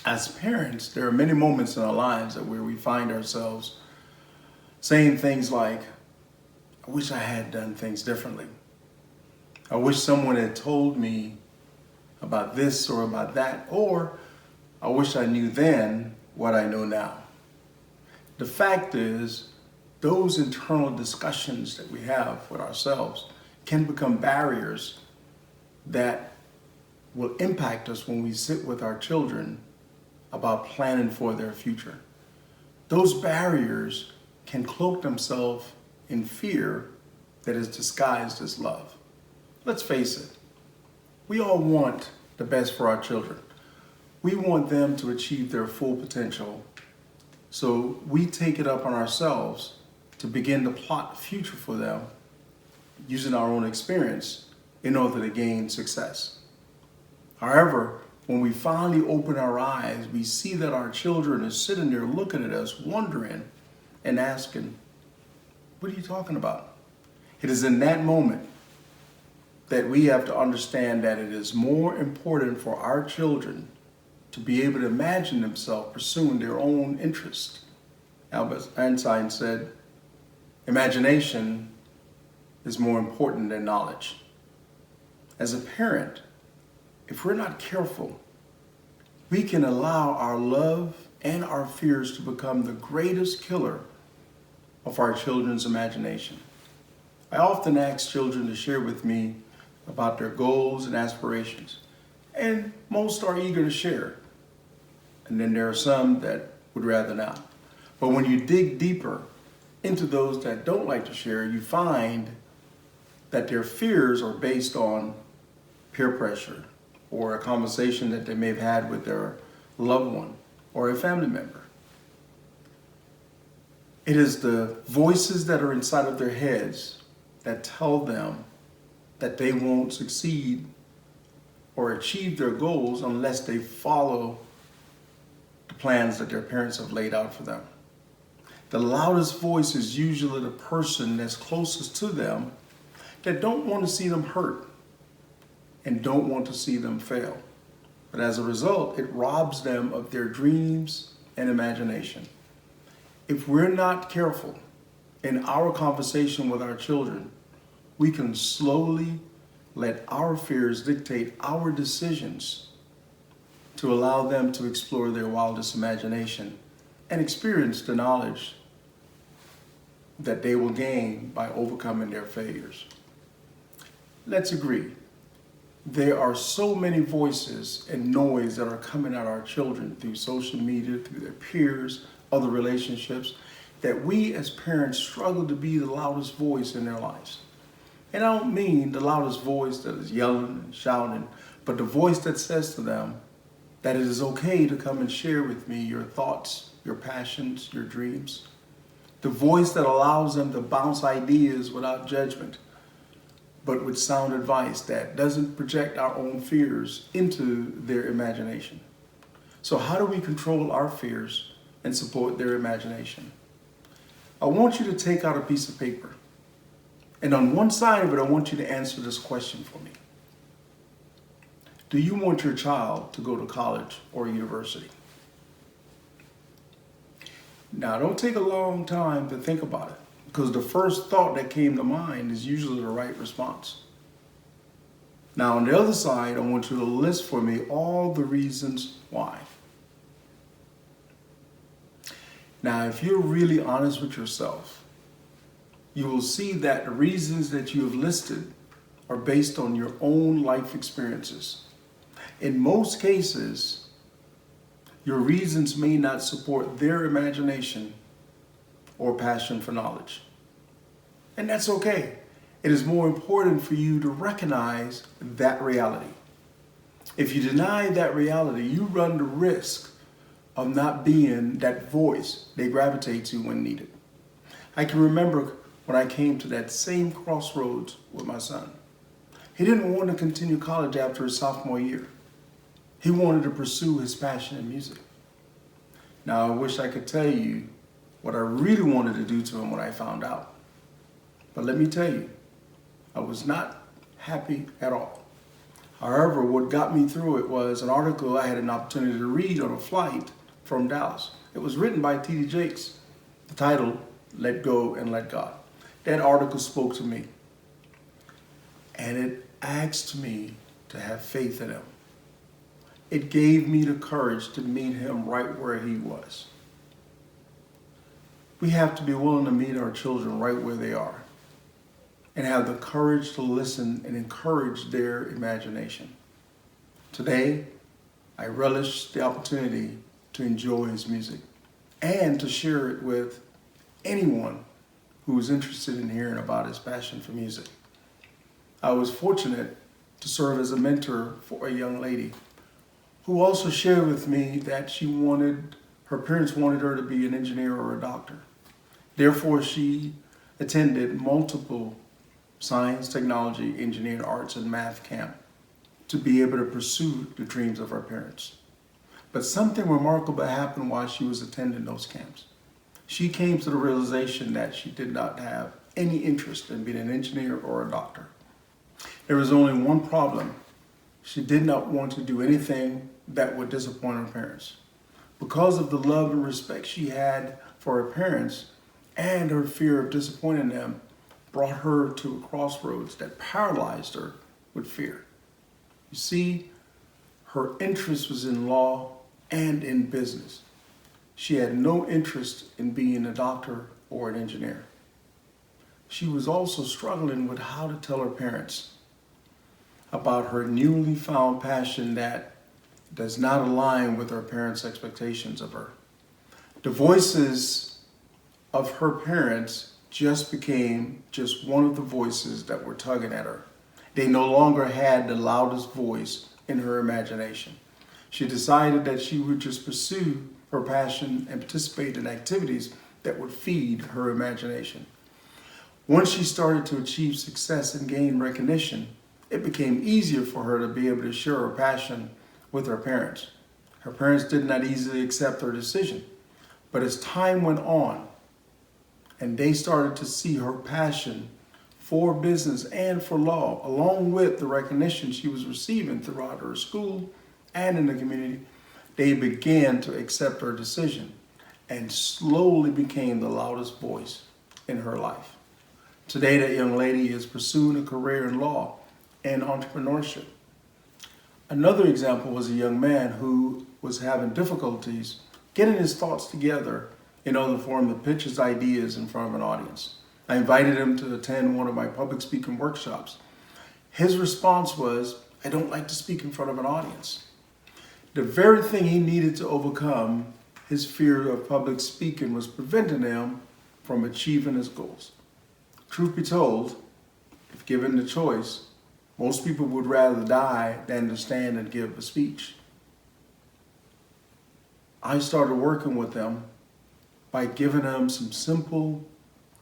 As parents, there are many moments in our lives where we find ourselves saying things like, I wish I had done things differently. I wish someone had told me about this or about that, or I wish I knew then what I know now. The fact is, those internal discussions that we have with ourselves can become barriers that will impact us when we sit with our children about planning for their future. Those barriers can cloak themselves in fear that is disguised as love. Let's face it, we all want the best for our children. We want them to achieve their full potential. So we take it up on ourselves to begin to plot a future for them using our own experience in order to gain success. However, when we finally open our eyes, we see that our children are sitting there looking at us, wondering and asking, what are you talking about? It is in that moment that we have to understand that it is more important for our children to be able to imagine themselves pursuing their own interest. Albert Einstein said, imagination is more important than knowledge. As a parent, if we're not careful, we can allow our love and our fears to become the greatest killer of our children's imagination. I often ask children to share with me about their goals and aspirations, and most are eager to share. And then there are some that would rather not. But when you dig deeper into those that don't like to share, you find that their fears are based on peer pressure or a conversation that they may have had with their loved one or a family member. It is the voices that are inside of their heads that tell them that they won't succeed or achieve their goals unless they follow the plans that their parents have laid out for them. The loudest voice is usually the person that's closest to them that don't want to see them hurt and don't want to see them fail. But as a result, it robs them of their dreams and imagination. If we're not careful in our conversation with our children, we can slowly let our fears dictate our decisions to allow them to explore their wildest imagination and experience the knowledge that they will gain by overcoming their failures. Let's agree, there are so many voices and noise that are coming at our children through social media, through their peers, other relationships, that we as parents struggle to be the loudest voice in their lives. And I don't mean the loudest voice that is yelling and shouting, but the voice that says to them that it is okay to come and share with me your thoughts, your passions, your dreams. The voice that allows them to bounce ideas without judgment, but with sound advice that doesn't project our own fears into their imagination. So how do we control our fears and support their imagination? I want you to take out a piece of paper. And on one side of it, I want you to answer this question for me. Do you want your child to go to college or university? Now, don't take a long time to think about it, because the first thought that came to mind is usually the right response. Now, on the other side, I want you to list for me all the reasons why. Now, if you're really honest with yourself, you will see that the reasons that you have listed are based on your own life experiences. In most cases, your reasons may not support their imagination or passion for knowledge. And that's okay. It is more important for you to recognize that reality. If you deny that reality, you run the risk of not being that voice they gravitate to when needed. I can remember when I came to that same crossroads with my son. He didn't want to continue college after his sophomore year. He wanted to pursue his passion in music. Now, I wish I could tell you what I really wanted to do to him when I found out. But let me tell you, I was not happy at all. However, what got me through it was an article I had an opportunity to read on a flight from Dallas. It was written by T.D. Jakes. The title, Let Go and Let God. That article spoke to me. And it asked me to have faith in him. It gave me the courage to meet him right where he was. We have to be willing to meet our children right where they are and have the courage to listen and encourage their imagination. Today, I relish the opportunity to enjoy his music and to share it with anyone who is interested in hearing about his passion for music. I was fortunate to serve as a mentor for a young lady who also shared with me that her parents wanted her to be an engineer or a doctor. Therefore, she attended multiple science, technology, engineering, arts, and math camp to be able to pursue the dreams of her parents. But something remarkable happened while she was attending those camps. She came to the realization that she did not have any interest in being an engineer or a doctor. There was only one problem. She did not want to do anything that would disappoint her parents. Because of the love and respect she had for her parents and her fear of disappointing them brought her to a crossroads that paralyzed her with fear. You see, her interest was in law and in business. She had no interest in being a doctor or an engineer. She was also struggling with how to tell her parents about her newly found passion that does not align with her parents' expectations of her. The voices of her parents became just one of the voices that were tugging at her. They no longer had the loudest voice in her imagination. She decided that she would just pursue her passion and participate in activities that would feed her imagination. Once she started to achieve success and gain recognition, it became easier for her to be able to share her passion with her parents. Her parents did not easily accept her decision, but as time went on and they started to see her passion for business and for law, along with the recognition she was receiving throughout her school and in the community, they began to accept her decision and slowly became the loudest voice in her life. Today, that young lady is pursuing a career in law and entrepreneurship. Another example was a young man who was having difficulties getting his thoughts together in order for him to pitch his ideas in front of an audience. I invited him to attend one of my public speaking workshops. His response was, "I don't like to speak in front of an audience." The very thing he needed to overcome, his fear of public speaking, was preventing him from achieving his goals. Truth be told, if given the choice, most people would rather die than to stand and give a speech. I started working with them by giving them some simple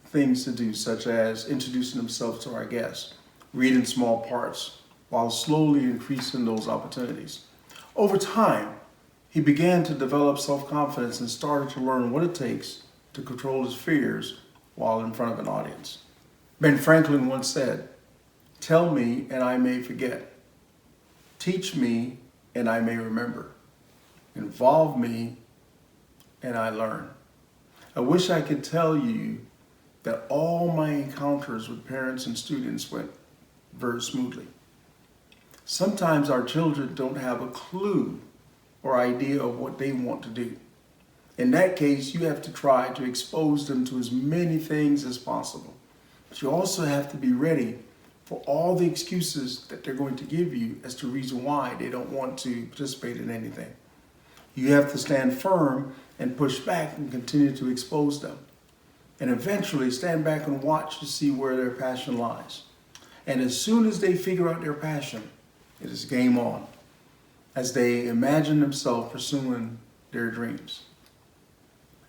things to do, such as introducing themselves to our guests, reading small parts, while slowly increasing those opportunities. Over time, he began to develop self-confidence and started to learn what it takes to control his fears while in front of an audience. Ben Franklin once said, "Tell me and I may forget. Teach me and I may remember. Involve me and I learn." I wish I could tell you that all my encounters with parents and students went very smoothly. Sometimes our children don't have a clue or idea of what they want to do. In that case, you have to try to expose them to as many things as possible. But you also have to be ready for all the excuses that they're going to give you as to reason why they don't want to participate in anything. You have to stand firm and push back and continue to expose them. And eventually stand back and watch to see where their passion lies. And as soon as they figure out their passion, it is game on, as they imagine themselves pursuing their dreams.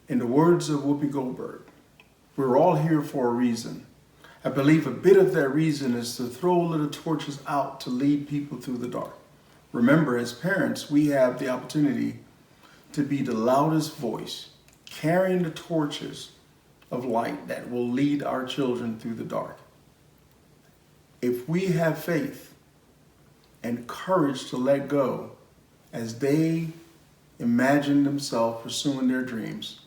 In the words of Whoopi Goldberg, we're all here for a reason. I believe a bit of that reason is to throw little torches out to lead people through the dark. Remember, as parents, we have the opportunity to be the loudest voice, carrying the torches of light that will lead our children through the dark. If we have faith and courage to let go as they imagine themselves pursuing their dreams,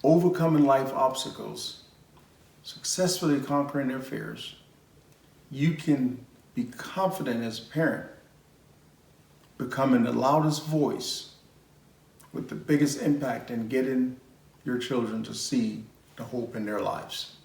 overcoming life obstacles, successfully conquering their fears, you can be confident as a parent, becoming the loudest voice with the biggest impact in getting your children to see the hope in their lives.